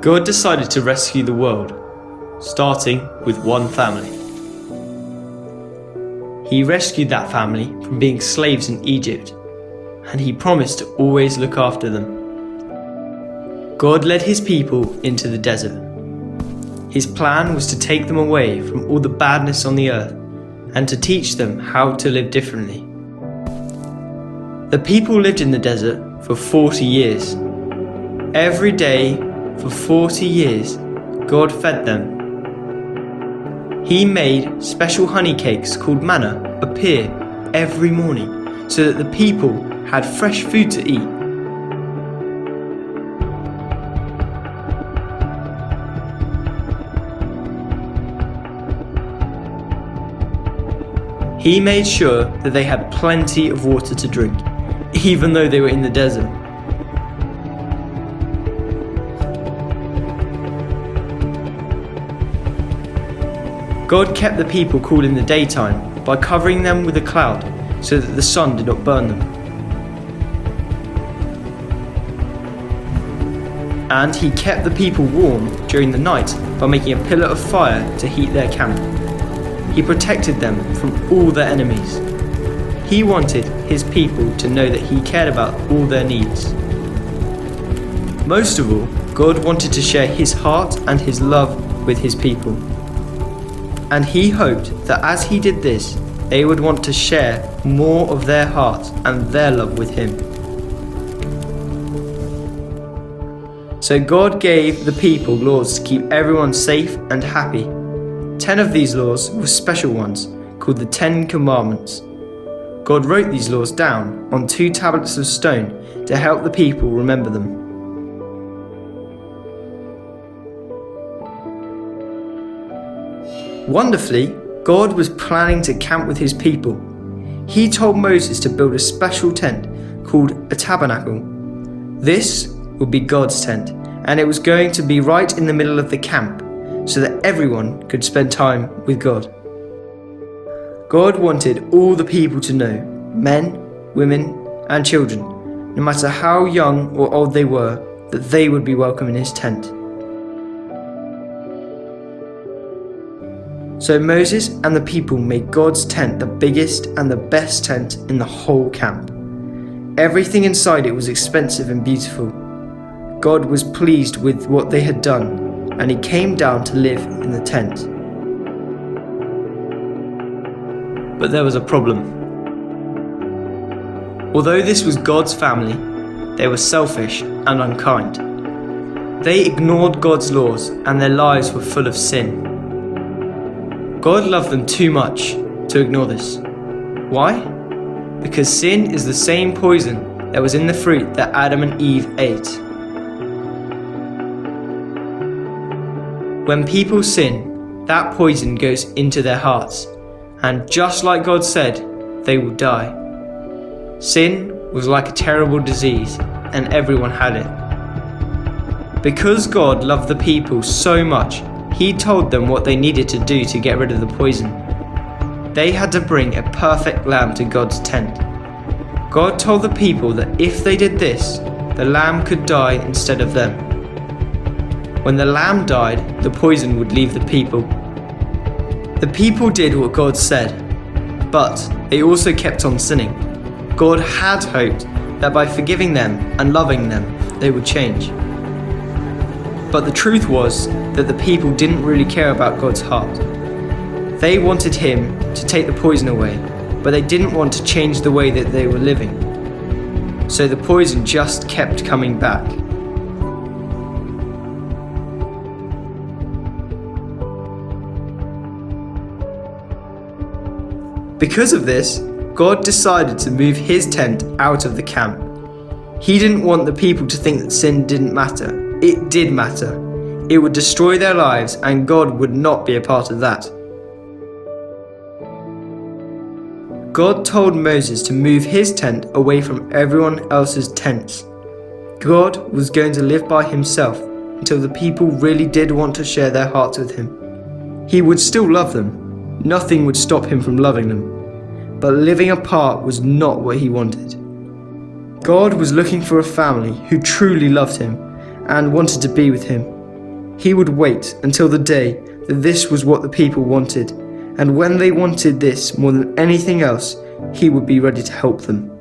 God decided to rescue the world, starting with one family. He rescued that family from being slaves in Egypt, and he promised to always look after them. God led his people into the desert. His plan was to take them away from all the badness on the earth and to teach them how to live differently. The people lived in the desert for 40 years. Every day for 40 years, God fed them. He made special honey cakes called manna appear every morning so that the people had fresh food to eat. He made sure that they had plenty of water to drink, even though they were in the desert. God kept the people cool in the daytime by covering them with a cloud so that the sun did not burn them. And he kept the people warm during the night by making a pillar of fire to heat their camp. He protected them from all their enemies. He wanted his people to know that he cared about all their needs. Most of all, God wanted to share his heart and his love with his people. And he hoped that as he did this, they would want to share more of their heart and their love with him. So God gave the people laws to keep everyone safe and happy. 10 of these laws were special ones, called the 10 Commandments. God wrote these laws down on 2 tablets of stone to help the people remember them. Wonderfully, God was planning to camp with his people. He told Moses to build a special tent called a tabernacle. This would be God's tent, and it was going to be right in the middle of the camp so that everyone could spend time with God. God wanted all the people to know, men, women, and children, no matter how young or old they were, that they would be welcome in his tent. So Moses and the people made God's tent the biggest and the best tent in the whole camp. Everything inside it was expensive and beautiful. God was pleased with what they had done, and he came down to live in the tent. But there was a problem. Although this was God's family, they were selfish and unkind. They ignored God's laws, and their lives were full of sin. God loved them too much to ignore this. Why? Because sin is the same poison that was in the fruit that Adam and Eve ate. When people sin, that poison goes into their hearts, and just like God said, they will die. Sin was like a terrible disease, and everyone had it. Because God loved the people so much, he told them what they needed to do to get rid of the poison. They had to bring a perfect lamb to God's tent. God told the people that if they did this, the lamb could die instead of them. When the lamb died, the poison would leave the people. The people did what God said, but they also kept on sinning. God had hoped that by forgiving them and loving them, they would change. But the truth was that the people didn't really care about God's heart. They wanted him to take the poison away, but they didn't want to change the way that they were living. So the poison just kept coming back. Because of this, God decided to move his tent out of the camp. He didn't want the people to think that sin didn't matter. It did matter. It would destroy their lives, and God would not be a part of that. God told Moses to move his tent away from everyone else's tents. God was going to live by himself until the people really did want to share their hearts with him. He would still love them. Nothing would stop him from loving them. But living apart was not what he wanted. God was looking for a family who truly loved him and wanted to be with him. He would wait until the day that this was what the people wanted, and when they wanted this more than anything else, he would be ready to help them.